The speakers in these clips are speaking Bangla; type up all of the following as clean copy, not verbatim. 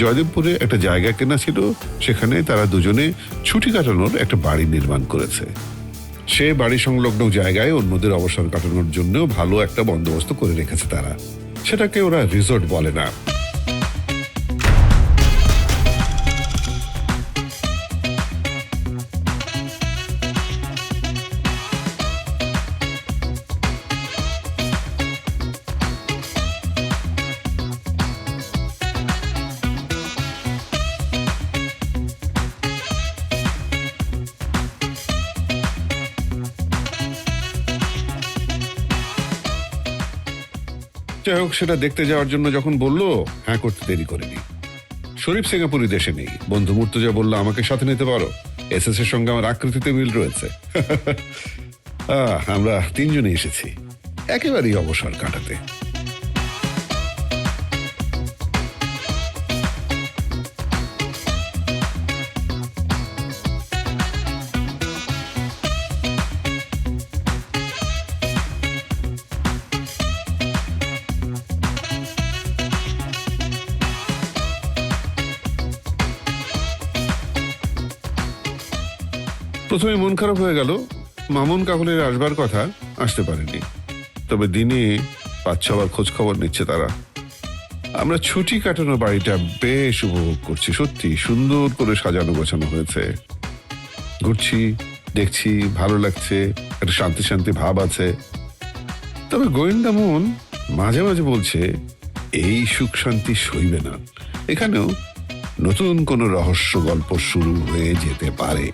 জয়দেবপুরে একটা জায়গা কেনা ছিল, সেখানে তারা দুজনে ছুটি কাটানোর একটা বাড়ি নির্মাণ করেছে। সে বাড়ি সংলগ্ন জায়গায় অন্যদের অবসর কাটানোর জন্য ভালো একটা বন্দোবস্ত করে রেখেছে তারা। সেটাকে ওরা রিসোর্ট বলে না। যাই হোক, সেটা দেখতে যাওয়ার জন্য যখন বলল, হ্যাঁ করতে দেরি করেনি। শরীফ সিঙ্গাপুরি দেশে নেই। বন্ধু মুর্তজা বলল, আমাকে সাথে নিতে পারো, এসএস এর সঙ্গে আমার আকৃতিতে মিল রয়েছে। আমরা তিনজনে এসেছি একেবারেই অবসর কাটাতে। প্রথমে মন খারাপ হয়ে গেল। মামুন কাকুলের আসবার কথা, আসতে পারেনি। তবে দিনে 5-6বার খোঁজ খবর নিচ্ছে তারা। আমরা ছুটি কাটানো বাড়িটা বেশ উপভোগ করছি। সত্যি সুন্দর করে সাজানো গোছানো হয়েছে। ঘুরছি, দেখছি, ভালো লাগছে, একটা শান্তি শান্তি ভাব আছে। তবে গোয়েন্দা মন মাঝে মাঝে বলছে, এই সুখ শান্তি সইবে না, এখানেও নতুন কোনো রহস্য গল্প শুরু হয়ে যেতে পারে।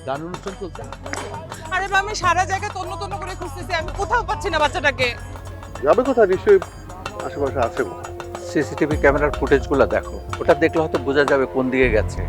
গান অনুষ্ঠান চলছে। আরে বা আমি সারা জায়গায় তন্ন তন্ন করে খুঁজতেছি, আমি কোথাও পাচ্ছি না বাচ্চাটাকে। যাবে কোথায়? নিশ্চয়ই আশেপাশে আছে। সিসিটিভি ক্যামেরার ফুটেজগুলো দেখো, ওটা দেখলে হয়তো বোঝা যাবে কোন দিকে গেছে।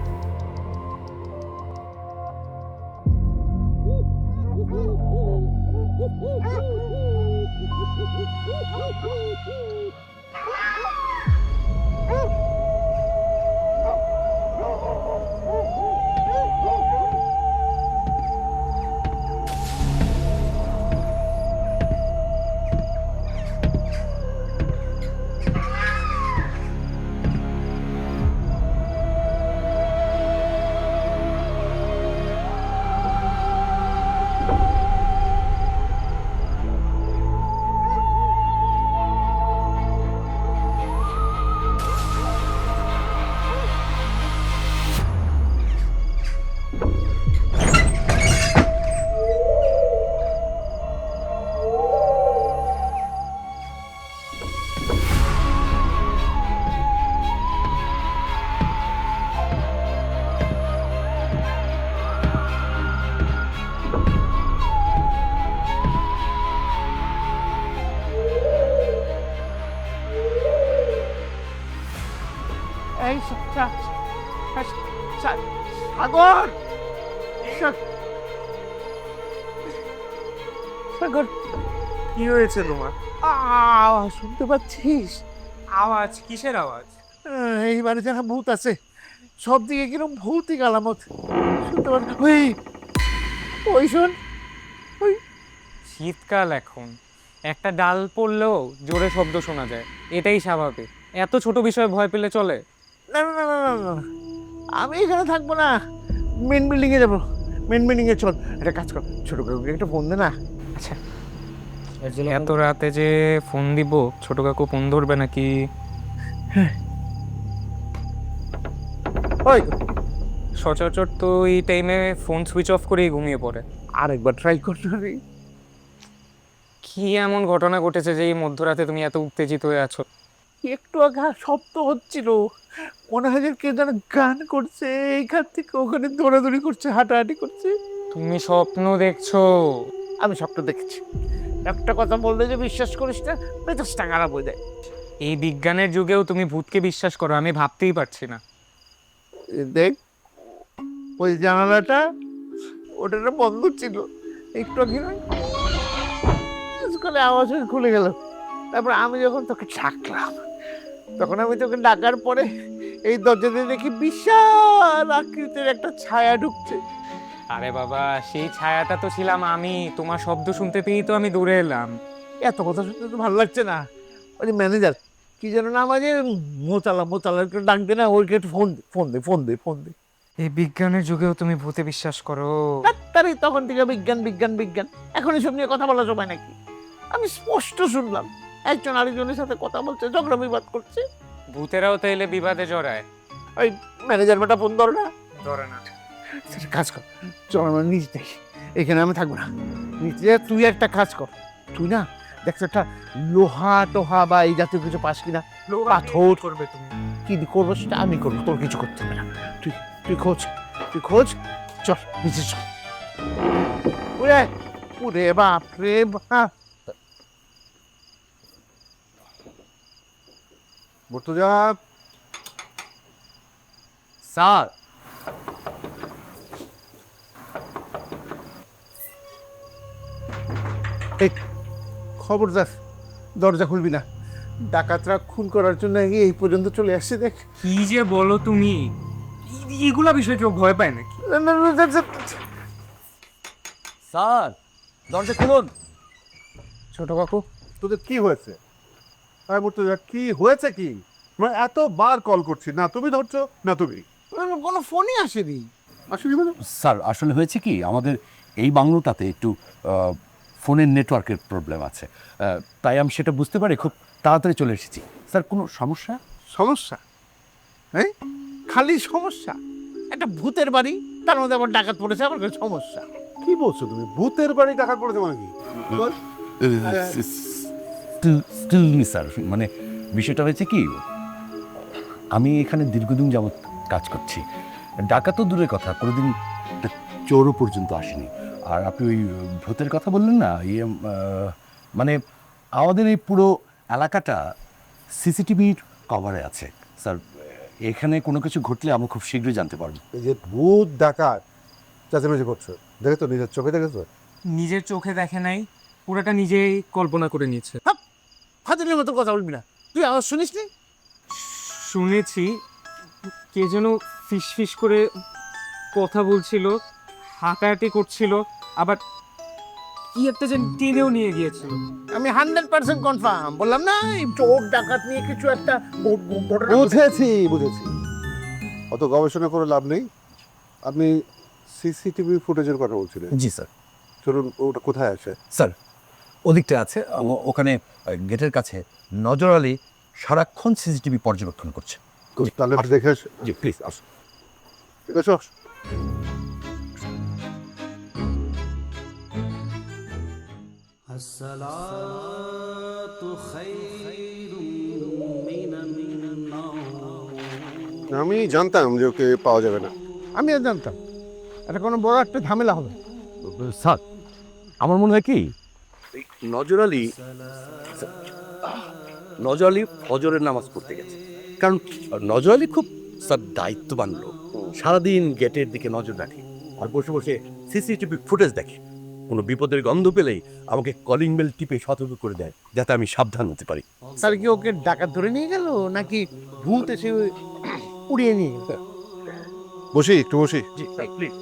সাগর, সাগর, কি হয়েছে তোমার? আওয়াজ শুনতে পাচ্ছিস? আওয়াজ? কিসের আওয়াজ? এই বাড়িতে না ভূত আছে। সব দিকে কিরকম ভৌতিক আলামত শুনতে পাচ্ছি। ওই ওই শোন, ওই শীতকাল এখন, একটা ডাল পড়লেও জোরে শব্দ শোনা যায়, এটাই স্বাভাবিক। এত ছোট বিষয়ে ভয় পেলে চলে? না না না না না না, আমি এখানে থাকবো না, মেন বিল্ডিং এ যাবো। মেন বিল্ডিং এ চল, একটা কাজ কর, ছোট কাকুকে একটা ফোন দে না। আচ্ছা, এত রাতে যে ফোন দিব, ছোট কাকু ফোন ধরবে নাকি? ওই সচরাচর তো এই টাইমে ফোন সুইচ অফ করেই ঘুমিয়ে পড়ে। আরেকবার ট্রাই করতে হবে। কি এমন ঘটনা ঘটেছে যে এই মধ্যরাতে তুমি এত উত্তেজিত হয়ে আছো? একটু আগে শব্দ হচ্ছিল, মনে হয় যে কে যেন গান করছে, এইখান থেকে ওখানে দৌড়াদৌড়ি করছে, হাঁটাহাঁটি করছে। তুমি স্বপ্ন দেখছো? আমি স্বপ্ন দেখেছি। একটা কথা বললে যে বিশ্বাস করিস না, মেজাজটা খারাপ হয়ে যায়। এই বিজ্ঞানের যুগেও তুমি ভূতকে বিশ্বাস করো? আমি ভাবতেই পারছি না। দেখ, ওই জানালাটা ওটা বন্ধ ছিল, একটু আগে আওয়াজ খুলে গেল। তারপর আমি যখন তোকে ডাকলাম, তখন আমি তোকে ডাকার পরে এই দরজা দিয়ে দেখি বিশাল আকৃতির একটা ছায়া ঢুকছে। আরে বাবা, সেই ছায়াটা তো ছিলাম আমি। তোমার শব্দ শুনতে পেয়েই তো আমি দৌড়ে এলাম। এত কথা শুনতে তো ভালো লাগছে না। ওই ম্যানেজার কি যেন নাম আছে, মোতালা একটু ডাক দে না, ওইকে একটু ফোন দে। এই বিজ্ঞানের যুগেও তুমি ভূতে বিশ্বাস করো? তারই তখন থেকে বিজ্ঞান। এখন এসব নিয়ে কথা বলা সময় নাকি? আমি স্পষ্ট শুনলাম একজন আরেকজনের সাথে কথা বলছে, ঝগড়া বিবাদ করছে। ভূতেরাও তো এলে বিবাদে জড়ায়। ওই ম্যানেজার বেটা ফোন ধর না। ধরে না। সেটা কাজ কর, চল আমরা নিচে দেখি। এখানে আমি থাকবো না, নিচে তুই একটা কাজ কর। তুই না দেখছো একটা লোহা টোহা বা এই জাতীয় কিছু পাস কিনা, পাথর করবে তুমি? কি করবো সেটা আমি করবো, তোর কিছু করতে হবে না। তুই খোঁজ, চল নিচে চল। ওরে বাপ রে বাপ। মুর্তজা, স্যার, এই খবরদার দরজা খুলবি না, ডাকাতরা খুন করার জন্য এই পর্যন্ত চলে আসছে। দেখ কি যে বলো তুমি, এগুলা বিষয়ে কেউ ভয় পায় নাকি? স্যার দরজা খুলুন। ছোট কাকু, তোদের কি হয়েছে? হ্যাঁ মুর্তজা, কি হয়েছে? কি মানে এতবার কল করছি, না তুমি ধরছো না তুমি কোনো ফোনই আসেনি। আসলে মানে স্যার আসলে হয়েছে কি, আমাদের এই বাংলোটাতে একটু ফোনের নেটওয়ার্কের প্রবলেম আছে, তাই আমি সেটা বুঝতে পারি খুব তাড়াতাড়ি চলে এসেছি। স্যার কোনো সমস্যা? সমস্যা? হ্যাঁ, খালি সমস্যা। একটা ভূতের বাড়ি, তার মধ্যে আবার ডাকাত পড়েছে, আমার কাছে সমস্যা। কি বলছো তুমি? ভূতের বাড়ি টাকা করেছে মানে কি? স্টিল স্যার, মানে বিষয়টা হয়েছে কি, আমি এখানে দীর্ঘদিন যাবৎ কাজ করছি। ডাকা তো দূরের কথা, কোনোদিন একটা চোরও পর্যন্ত আসেনি। আর আপনি ওই ভূতের কথা বললেন না, মানে আমাদের এই পুরো এলাকাটা সিসিটিভির কভারে আছে স্যার। এখানে কোনো কিছু ঘটলে আমরা খুব শীঘ্রই জানতে পারবো। এই যে ভূত ডাকাত চেঁচামেচি করছো, দেখেছো? নিজের চোখে দেখেছো? নিজের চোখে দেখে নাই, পুরোটা নিজেই কল্পনা করে নিচ্ছে। ফাজিলের মতো কথা বলবি না। তুই আওয়াজ শুনিস নি? শুনেছি কে যেন ফিস করে কথা বলছিল, হাঁটাহাঁটি করছিল, আবার কি একটা যেন টেনেও নিয়ে গিয়েছিল। আমি 100% কনফার্ম, বললাম না এই চোর ডাকাত নিয়ে কিছু একটা ঘটনা। বুঝেছি। অত গবেষণা করে লাভ নেই। আপনি সিসিটিভি ফুটেজের কথা বলছিলেন। জি স্যার। চলুন, ওটা কোথায় আছে? স্যার ওদিকটা আছে, ওখানে গেটের কাছে নজর আলী সারাক্ষণ সিসিটিভি পর্যবেক্ষণ করছে। তাহলে একটু দেখে আসো। জি প্লিজ আসুন। ঠিক আছে, আসো। আমি জানতাম যে ওকে পাওয়া যাবে না। আমি আর জানতাম এটা কোনো বড় একটা ঝামেলা হবে। স্যার আমার মনে হয় কি, নজর আলী ফজরের নামাজ পড়তে গেছে। কারণ নজর আলী খুব স্যার দায়িত্ববান লোক, সারাদিন গেটের দিকে নজর রাখে আর বসে বসে সিসিটিভি ফুটেজ দেখে। কোনো বিপদের গন্ধ পেলেই আমাকে কলিং বেল টিপে সতর্ক করে দেয়, যাতে আমি সাবধান হতে পারি। তার কি ওকে ডাকাত ধরে নিয়ে গেল নাকি ভূত এসে উড়িয়ে নিয়ে গেল? বসি, একটু বসি। জি প্লিজ।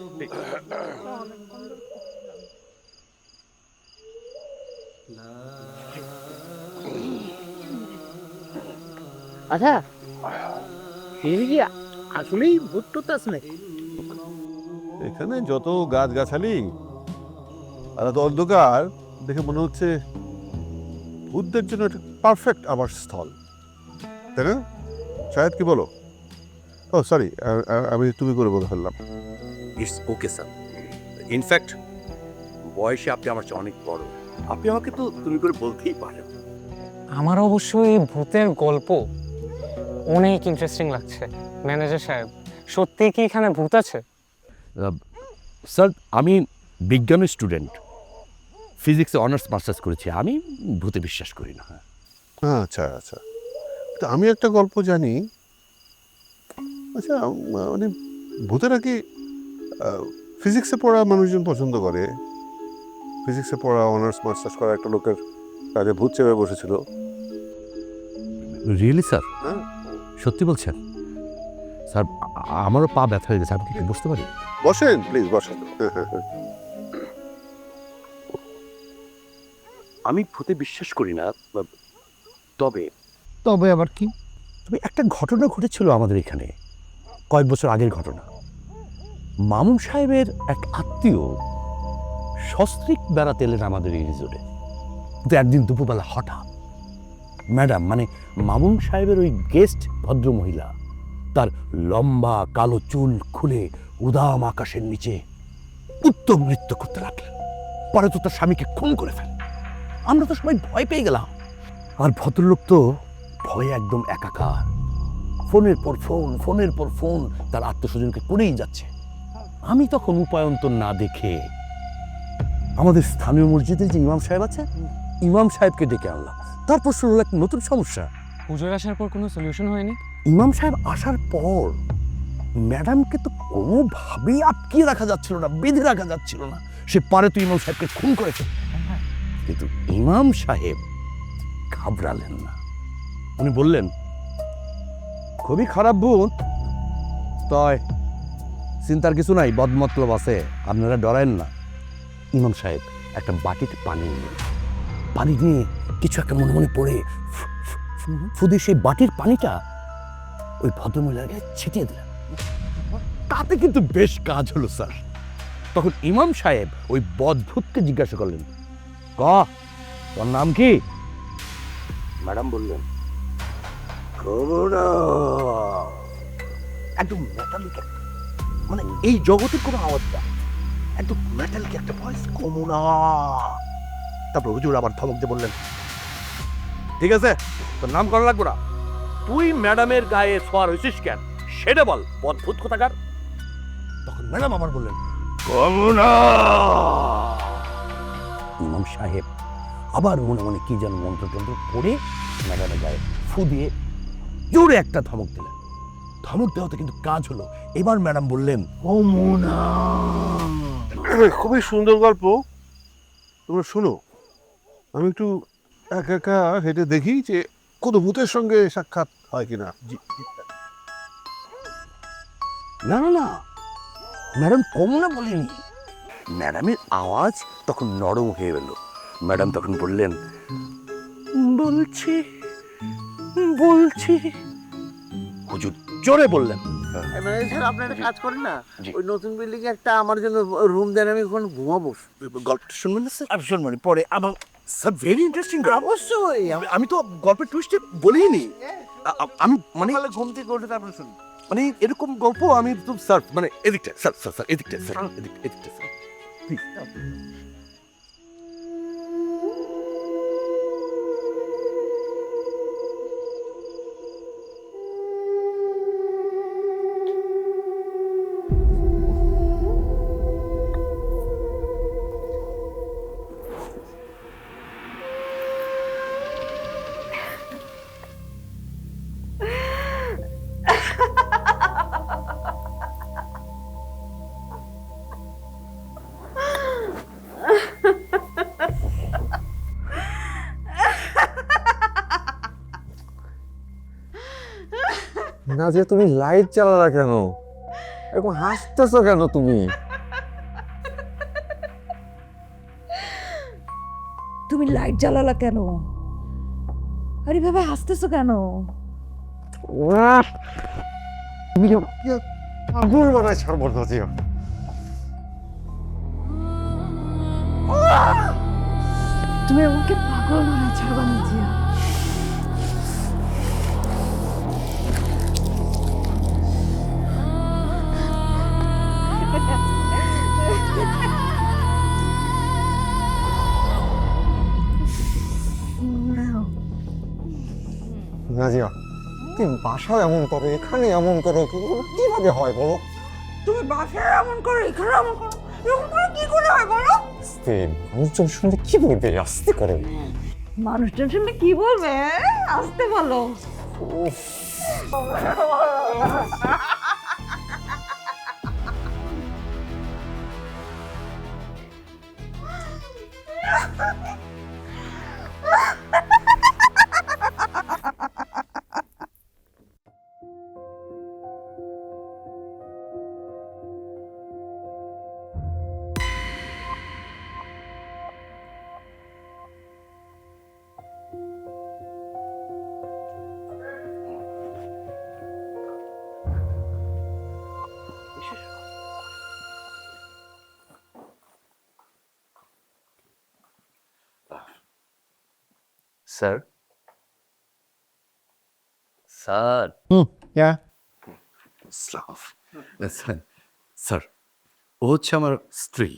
আচ্ছা, এই কি আসলেই ভূত টুত আছে নাকি? এখানে যত গাছগাছালি আর এত অন্ধকার দেখে মনে হচ্ছে ভূতদের জন্য একটা পারফেক্ট আবাসস্থল, তাই না? শায়দ, কি বলো? ও সরি, আমি তুমি করে বলে ফেললাম। It's okay sir. ইনফ্যাক্ট বয়সে আপনি আমার চেয়ে অনেক বড়, আপনি আমাকে তো তুমি করে বলতেই পারেন। আমার অবশ্য এই ভূতের গল্প অনেক ইন্টারেস্টিং লাগছে। ম্যানেজার সাহেব, সত্যি কি এখানে ভূত আছে? স্যার আমি বিজ্ঞানের স্টুডেন্ট, ফিজিক্সে অনার্স মাস্টার্স করেছি, আমি ভূতে বিশ্বাস করি না। আচ্ছা আচ্ছা, তো আমি একটা গল্প জানি। আচ্ছা, মানে ভূতেরা কি ফিজিক্সে পড়া মানুষজন পছন্দ করে? ফিজিক্সে পড়া অনার্স মাস্টার্স করা একটা লোকের কাজে ভূত চেপে বসেছিল। Really sir? হ্যাঁ। সত্যি বলছেন? স্যার আমারও পা ব্যথা হয়ে গেছে, আমি কি একটু বুঝতে পারি? বসেন প্লিজ, বসেন। আমি ভূতে বিশ্বাস করি না, তবে তবে আবার কি? তবে একটা ঘটনা ঘটেছিল আমাদের এখানে, কয়েক বছর আগের ঘটনা। মামুন সাহেবের এক আত্মীয় সস্ত্রীক বেড়াতে এলেন আমাদের এই রিসোর্টে। কিন্তু একদিন দুপুরবেলা হঠাৎ ম্যাডাম, মানে মামুন সাহেবের ওই গেস্ট ভদ্রমহিলা, তার লম্বা কালো চুল খুলে উদাম আকাশের নিচে উত্তম নৃত্য করতে লাগলেন। পরে তো তার স্বামীকে খুন করে ফেলেন। আমরা তো সবাই ভয় পেয়ে গেলাম। আর ভদ্রলোক তো ভয়ে একদম একাকার, ফোনের পর ফোন, ফোনের পর ফোন তার আত্মস্বজনকে করেই যাচ্ছে। আমি তখন উপায়ন্তর না দেখে আমাদের স্থানীয় মসজিদের যে ইমাম সাহেব আছে, ইমাম সাহেবকে ডেকে আনলাম। তারপর শুরু হলো একটা নতুন সমস্যা। পুজোর আসার পর কোনো সলিউশন হয়নি? ইমাম সাহেব আসার পর ম্যাডামকে তো কোনোভাবেই আটকিয়ে রাখা যাচ্ছিল না, বেঁধে রাখা যাচ্ছিল না। সে পারে তো ইমাম সাহেবকে খুন করেছে। কিন্তু ইমাম সাহেব ঘাবড়ালেন না। উনি বললেন, খুবই খারাপ ভূত, তাই চিন্তার কিছু নাই, বদমতলব আছে, আপনারা ডরায়েন না। ইমাম সাহেব একটা বাটিতে পানি নিলেন। পানি নিয়ে কিছু একটা মনে মনে পড়ে ফুদে সেই বাটির পানিটা ওই ভদ্রমহিলাকে ছিটিয়ে দিলেন। তাতে কিন্তু বেশ কাজ হলো স্যার। তখন ইমাম সাহেব ওই বদভূতকে জিজ্ঞাসা করলেন, তোর নাম কি? ম্যাডাম বললেন, একদম মেটালিক, মানে এই জগতের কোনো আওয়াজটা একদম মেটালিক একটা ভয়েস, কমুনা। তারপর হুজুর আবার ধমক দিয়ে বললেন, ঠিক আছে, তোর নাম করা লাগবে না, তুই ম্যাডামের গায়ে সোয়ার হয়েছিস কেন সেটা বল, অদ্ভুত কোথাকার। তখন ম্যাডাম আবার বললেন, কমুনা। ইমাম সাহেব আবার মনে মনে কি যেন মন্ত্রতন্ত্র পড়ে ম্যাডামের গায়ে ফু দিয়ে জোরে একটা ধমক দিলেন। ধমক দেওয়াতে কিন্তু কাজ হলো। এবার ম্যাডাম বললেন, কমুনা। খুবই সুন্দর গল্প, তোমরা শুনো। আমি একটু একা একা হেঁটে দেখি যে কোনো ভূতের সঙ্গে সাক্ষাৎ হয় কিনা। না না না, ম্যাডাম কমুনা বলেনি। ম্যাডামের আওয়াজ তখন নরম হয়ে গেল। ম্যাডাম তখন বললেন, বলছি বলছি। হুজুর জোরে বললেন, স্যার আপনি একটা কাজ করেন না, জি। ওই নতুন বিল্ডিং এ একটা আমার জন্য রুম দেন, আমি ওখানে ঘুমাবো। গল্পটা শুনবেন না স্যার? আমি শুনবেন পরে। আমার স্যার ভেরি ইন্টারেস্টিং। অবশ্যই আমি তো গল্পের টুইস্টে বলিনি। আমি মানে সকালে ঘুম থেকে উঠে তারপরে শুনি। মানে এরকম গল্প আমি তো স্যার, মানে এদিকটা স্যার, স্যার স্যার এদিকটা স্যার, এদিকটা স্যার প্লিজ। না যে তুমি লাইট চালালা কেন? এরকম হাসতেছো কেন তুমি? তুমি লাইট জ্বালালা কেন? আরে ভাবে হাসতেছো কেন? তুমি পাগল বানায় ছাড়বো না যে। তুমি আমাকে পাগল বানায় ছাড়বা না জিয়া। নাজিয়া, তুমি বাসায় এমন করো, এখানে এমন করো, কিভাবে হয় বলো? তুমি বাসায় এমন করো, এখানে এমন করো, এমন করে কি করে হয় বলো? আস্তে, মানুষজন শুনলে কি বলবে? আস্তে করে। মানুষজন শুনলে কি বলবে? আসতে বলো। স্যার স্যার ইয়া স্যার ও হচ্ছে আমার স্ত্রী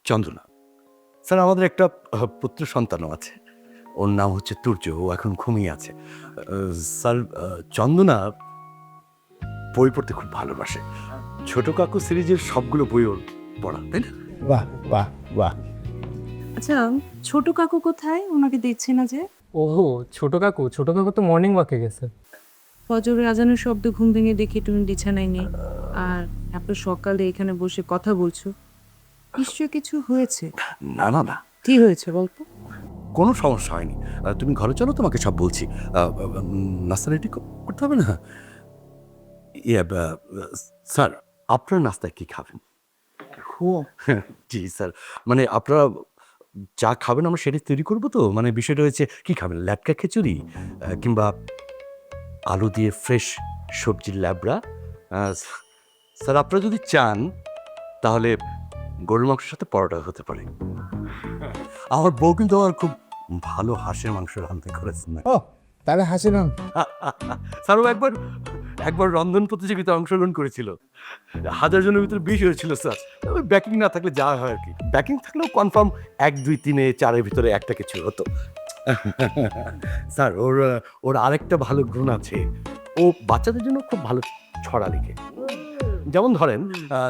চন্দনা। স্যার আমাদের একটা পুত্র সন্তানও আছে, ওর নাম হচ্ছে তুর্য, ও এখন ঘুমিয়ে আছে। স্যার চন্দনা বই পড়তে খুব ভালোবাসে, ছোট কাকু সিরিজের সবগুলো বই ওর পড়া, তাই না? বাহ বাহ বাহ। আচ্ছা, ছোট কাকু কোথায়? ওনাকে দেখছি না যে। ওহো, ছোট কাকু তো মর্নিং ওয়াকে গেছে। ফজরের আজানের শব্দ ঘুম ভেঙে দেখি তুমি বিছানায় নেই, আর এত সকালে এখানে বসে কথা বলছো। নিশ্চয় কিছু হয়েছে। না না না, কি হয়েছে বলতো? কোনো সমস্যা হয়নি। তুমি ঘরে চলো, তোমাকে সব বলছি। নাস্তা রেডি করতে হবে না? ইয়ে স্যার, আপনার নাস্তায় কি খাবেন? জি স্যার, মানে আপনারা যা খাবেন আমরা সেটাই তৈরি করবো। তো মানে বিষয়টা হচ্ছে কি খাবেন, ল্যাটকা খিচুড়ি কিংবা আলু দিয়ে ফ্রেশ সবজির ল্যাবড়া? স্যার আপনারা যদি চান তাহলে গরুর মাংসের সাথে পরোটা হতে পারে। আমার বউ কিন্তু আমার খুব ভালো হাঁসের মাংস রান্না করেছেন না। ও তাহলে হাসি না। স্যারও একবার রন্ধন প্রতিযোগিতায় অংশগ্রহণ করেছিল, 1000 জনের ভিতরে 20 হয়েছিল স্যার। ওই ব্যাকিং না থাকলে যা হয় আর কি, ব্যাকিং থাকলেও কনফার্ম 1 2 3 4 ভিতরে একটা কিছু হতো। স্যার ওর আরেকটা ভালো গুণ আছে, ও বাচ্চাদের জন্য খুব ভালো ছড়া লিখে। যেমন ধরেন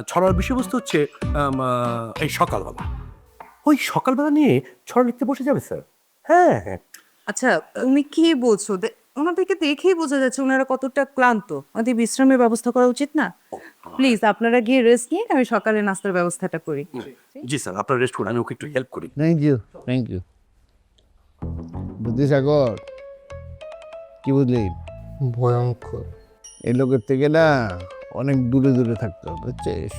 ছড়ার বিষয়বস্তু হচ্ছে এই সকালবেলা, ওই সকালবেলা নিয়ে ছড়া লিখতে বসে যাবে স্যার। হ্যাঁ হ্যাঁ। আচ্ছা, উনি কি বলছো? ওনাদেরকে দেখেই বোঝা যাচ্ছে ওনারা কতটা ক্লান্ত। ওদের বিশ্রামের ব্যবস্থা করা উচিত না? প্লিজ আপনারা গিয়ে রেস্ট নিয়ে আমি সকালে নাস্তার ব্যবস্থাটা করি। জি স্যার, আপনার রেস্ট করুন, আমি ওকে একটু হেল্প করি। Thank you Buddhisagar. কি বুঝলি, ভয়ঙ্কর। এই লোকের থেকে না অনেক দূরে দূরে থাকতে হবে, বুঝছিস?